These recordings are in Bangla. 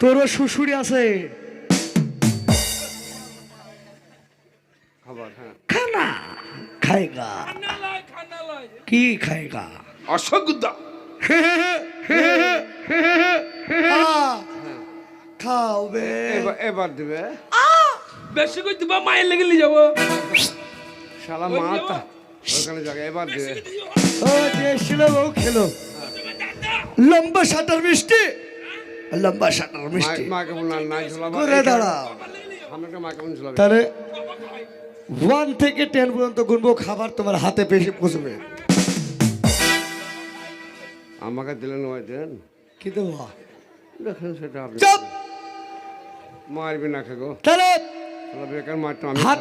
তোরও শ্বশুরি আছে খাবার হ্যাঁ খানা খাएगा কি খাएगा অসগুদ্দা খাওবে এবার দিবে বেশি করে দিবা মায়ের লেগে নিয়ে যাবো শালা মাতা ওখানে জায়গা এবার দিবে ও যে ছিল ও খেলো লম্বা শাটার মিষ্টি লম্বা শাটার মিষ্টি মাকে বললাম নাই ঝোলাবা করে দাঁড়াও আমাকে মাকে বললাম ঝোলাবা তাহলে 1 থেকে 10 পর্যন্ত গুনবো খাবার তোমার হাতে পেশে পৌঁছবে আমাকে দিলেন ওই দেন কি দেবো দেখেন সেটা আপনি চুপ মারবি না খেগো তাহলে শালা বেকার মারতো আমি হাত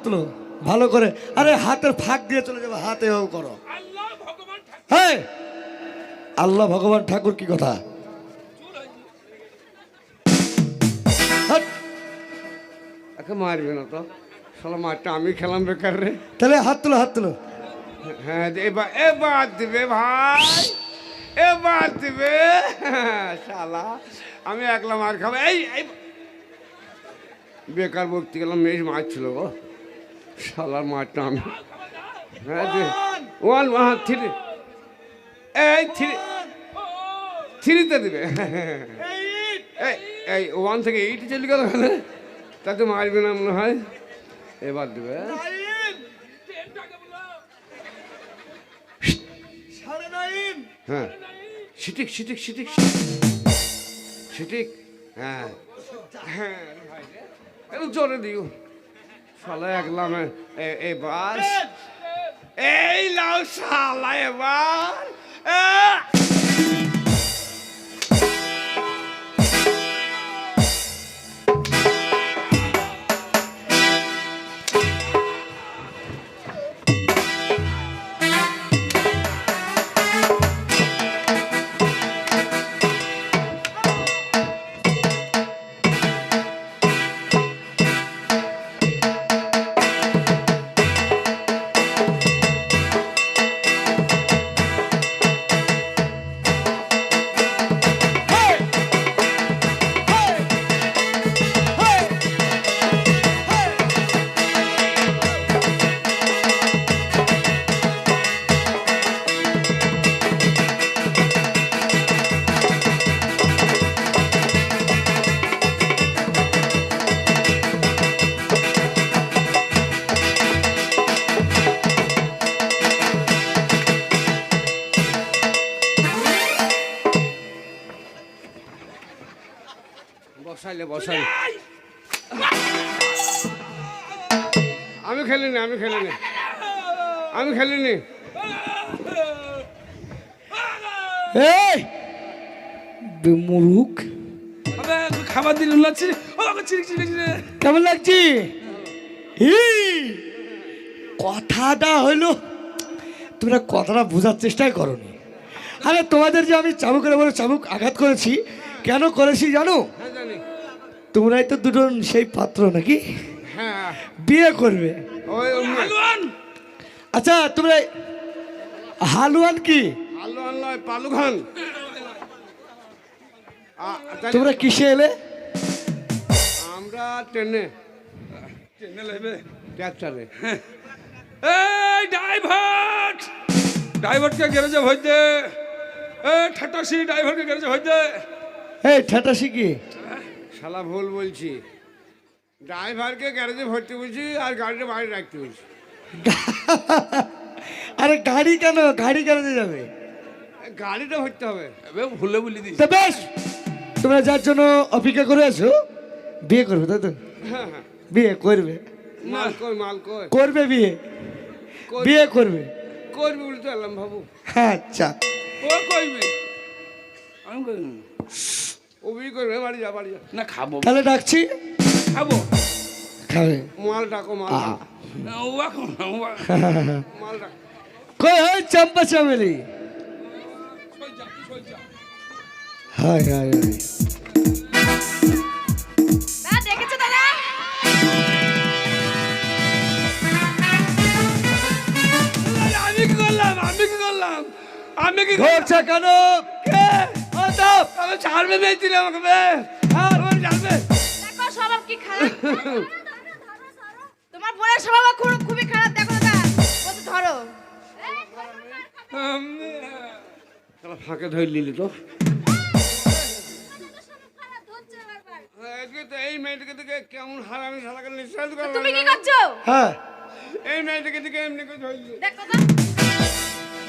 তুলো ভালো করে আরে হাতের ফাঁক দিয়ে চলে যাবে হাতে ও করো আল্লাহ ভগবান হ্যাঁ আল্লাহ ভগবান ঠাকুর কি কথা হাট। একে মারবি না তো শালা মারটা আমি খেলাম বেকার রে তাহলে হাত তুলো হ্যাঁ এবার এবার দিবে ভাই এবার দিবে শালা আমি একলা মার খাবো এই বেকার বকতে গেলাম মেয়ে মারছিল গো শালার মারটা আমি হ্যাঁ দে ওয়ান থ্রি এই থ্রিতে দিবে এই 1 থেকে 8 চলে গেল তাতে মারবি না মনে হয় এবার দিবে হ্যাঁ সিটিক হ্যাঁ হ্যাঁ একটু জোরে দিও শালা একলাম এবার এই লাও শালা এবার বসাইলে আমি খেলিনি এই মুরুক খাবার দিল লাগছে কেমন লাগছে কথাটা হইলো তোমরা কথাটা বোঝার চেষ্টাই করনি আরে তোমাদের যে আমি চাবুকের বলে চাবুক আঘাত করেছি কেন করেছি জানো হ্যাঁ জানি তোমরাই তো দুটো সেই পাত্র নাকি হ্যাঁ বিয়ে করবে ওই হালুয়ান আচ্ছা তোমরা হালুয়ান কি আলু আনলয় পালু খান তোমরা কিসে এলে আমরা ট্রেনে নেবে ট্যাক্টারে এই ড্রাইভারকে গ্যারেজে ভর দে ঠাটাসি ড্রাইভারকে গ্যারেজে ভর দে এই ঠাটাসি কি শালা ভুল বলছি ড্রাইভারকে গ্যারেজে ভর্তি বলছি আর গাড়িটা বাইরে রাখতে বলছি আরে গাড়ি কেন যাবে গাড়িটা ভরতে হবে ভুলে বলি দিস তা বেশ তোমরা যার জন্য অপেক্ষা করে আছো বিয়ে করবে তাই তো হ্যাঁ হ্যাঁ বিয়ে করবে মাল কই করবে বিয়ে করবে করবি বলতে পারলাম বাবু আচ্ছা ও কইবে আমি কইব ও বিয়ে করবে বাড়ি যা না খাবো তাহলে ডাকছি খাবো খাবে মাল ডাকো মাল ডাক কই হয় চম্পা চামেলি হায় দেখেছো দাদা আমি কি করলাম ধরছে কেন কে দাও চুপ। আমি ছাড়বে মেয়ে দিলে আমাকে বে আমাকে ছাড়বে দেখো স্বভাব কি খারাপ। তোমার বোনের স্বভাব খুবই খারাপ, দেখো দাদা। বলছে ধরো। শালা ফাঁকে ধরে নিলি তো এদিকে তো এই মেয়েটাকে দিকে কেমন হারামি শালাকে নিঃশ্বাস করে তুমি কি করছো? হ্যাঁ, এই মেয়েটাকে দিকে এমনি করে ধরলি দেখো তো।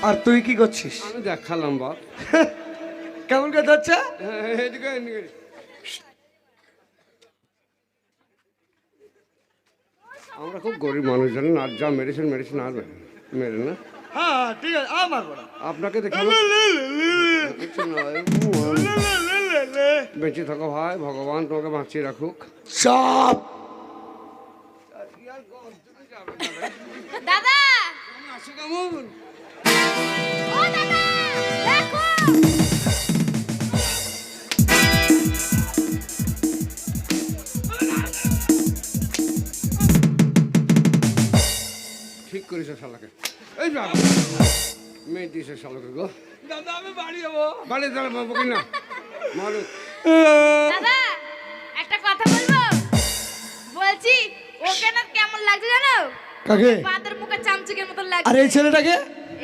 আর তুই কি করছিস? আমি দেখালাম বাপ কেমন কথা হচ্ছে? এদিকে এদিকে আমরা খুব গরিব মানুষ জানেন আর যা মেডিসিন আর মেরে না হ্যাঁ ঠিক আছে, আমার বড় আপনাকে দেখে কিছু নয় বেঁচে থাকো ভাই, ভগবান তোমাকে বাঁচিয়ে রাখুক। সব দাদা, আসো কেমন ও দাদা, দেখো। ঠিক করেছে শালাকে, এই যা মেয়ে দিয়েছে শালাকে গো দাদা আমি বাড়ি যাবো। বাড়ি দাঁড়া বাবু কিনা মারুক দাদা, একটা কথা বলবো? বলছি ওকে না কেমন লাগছে জানো? কাকে? পাতের মুখে চামচিকের মতো আর লাগছে। এই ছেলেটাকে?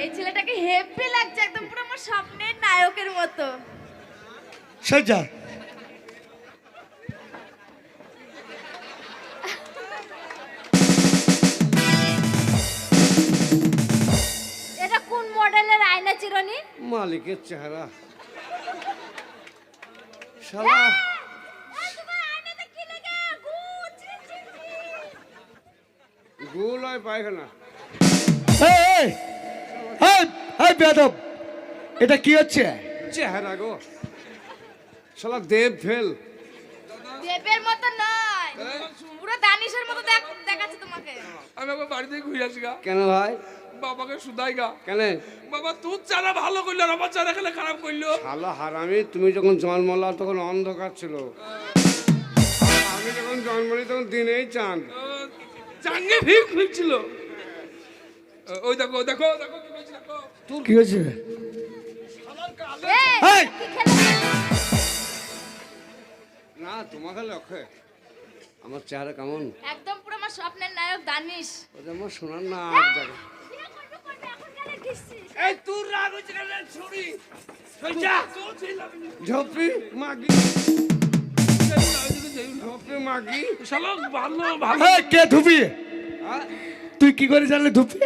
এই ছেলেটাকে হেভি লাগছে, একদম পুরো আমার স্বপ্নের নায়কের মতো। সজ্জা এটা কোন মডেলের আয়না চিরনি? মালিকের চেহারা শালা গোল হয় পায়খানা এই, এই, এই, এই বেয়াদব, এটা কি হচ্ছে? চেহারা গো শালা দেব ফেল দেবের মতো নয়, পুরো দানিশের মতো দেখাচ্ছে তোমাকে। আমি একবার বাড়ি থেকে ঘুরে আসি গা, কেন ভাই বাবাকে শুধাই গা। কেন বাবা তোর চারা ভালো করলো আর আমার চারা খেলে খারাপ করলো। শালা হারামি তুমি যখন জন্মলা তখন অন্ধকার ছিল আর আমি যখন জন্ম নিই তখন দিনেই চাঁদ চাঙ্গে ভিক ছিল। ওই দেখো দেখো দেখো কি হয়েছে দেখো। কি হয়েছে? এই, এই! কি খেলে? না তোমাকে লক্ষ্যে আমার চেহারা কেমন একদম পুরো আমার স্বপ্নের নায়ক দানিশ। ওটা আমার শোনার না জায়গা বিয়ে করবে, করবে, এখন কেন ঢিসছিস? এই তোর রাগ হচ্ছে কেন ছুরি সইজা তোর সেই লাগি ঝপি মাগি ঝপি মাগি শালা ভালো ভালো। এই, কে ধুপি? হ্যাঁ? তুই কি করে জানলি ধুপি?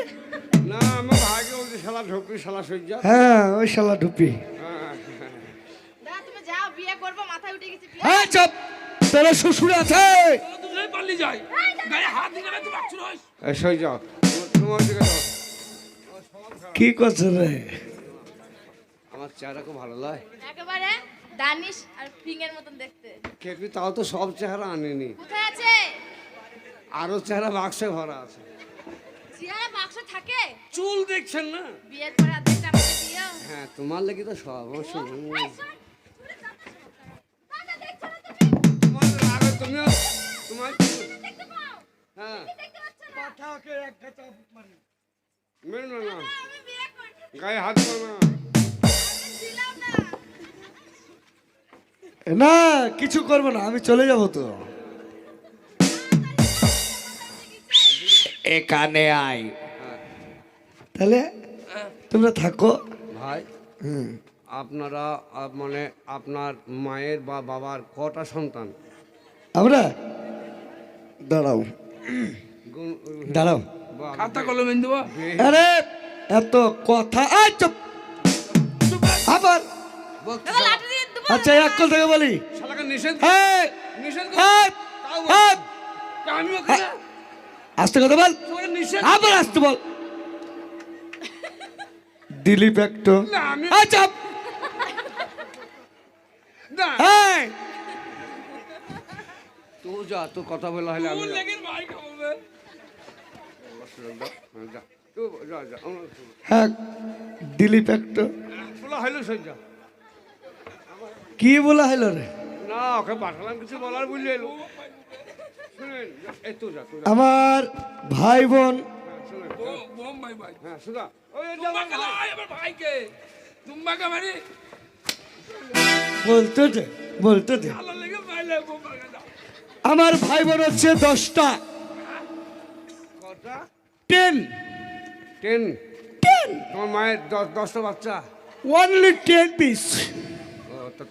না আমার ভাইকে বলছি শালা ঝপি শালা সজ্জা হ্যাঁ, ওই শালা ধুপি। দাদা তুমি যাও, বিয়ে করবো, মাথায় উঠে গেছে বিয়ে। হ্যাঁ চপ, তোর শ্বশুর আছে। দুজনেই পাল্লি যায়, গায়ে হাত দিলে না তুই বাচ্চুর হইস। সজ্জা তোমার দিকে যাও। কি করছে রে? আমার চেহারা খুব ভালো লাগে একেবারে দানিশ আর ফিঙের মতন দেখতে। খেপি তাও তো সব চেহারা আনেনি কোথায় আছে? আরো চেহারা বাক্সে ভরা আছে চেহারা বাক্স থাকে? চুল দেখছেন না বিয়ের পরে আদেশটা আমাকে দিও। হ্যাঁ তোমার লেগে তো সব অবশ্যই এই শোন, ঘুরে যাচ্ছে কোথায়? দাদা দেখছো না তুমি? তোমার আগে তুমিও তোমার দেখতে পাও? হ্যাঁ দেখতে পাচ্ছ না? মেরো না না আমি বিয়ে করবো। গায়ে হাত পাও না আমি দিলাম না। না, কিছু করবো না, আমি চলে যাব তো। এখানে আয়। তাহলে তোমরা থাকো। ভাই আপনারা মানে আপনার মায়ের বা বাবার কটা সন্তান আমরা দাঁড়াও, গুণ- দাঁড়াও। বা- খাতা কলম এনে দেবো। আরে এত কথা, আয় চুপ। আবার বলতে দাদা লাঠি দিয়ে দেবো। আচ্ছা, এক কল থেকে বলি। শালাকে নিষেধ এই, নিষেধ এই, এই, আমি ওখানে আস্তে কথা বল, তোকে নিষেধ আবার আসতে বল। দিলীপ একটু না আমি চাপ। না এই, তুই যা তোর কথা বলা হলে আমি তোর যাবো। লেগে ভাই খাবে। হ্যাঁ, যা তুই যা যা হ্যাঁ, দিলীপ একটু বলা হইলো সজ্জা কি বলা হলো রে? না ওকে পাঠালাম কিছু বলার বুঝলে এলো শুনেন এই তুই যা তুই যা আমার ভাই বোন হ্যাঁ, শুনেন বোম ভাই ভাই। হ্যাঁ সুধা ওই তুম্বা খেলা আমার ভাইকে। তুম্বা কে মারি। বলতে দে, বলতে দে। ভালো লেগে পাইলে বোমার গাদা। আমার ভাই বোন হচ্ছে 10টা, কটা? 10, 10। 10, তোমার মায়ের 10টা বাচ্চা? only 10 piece। ও তা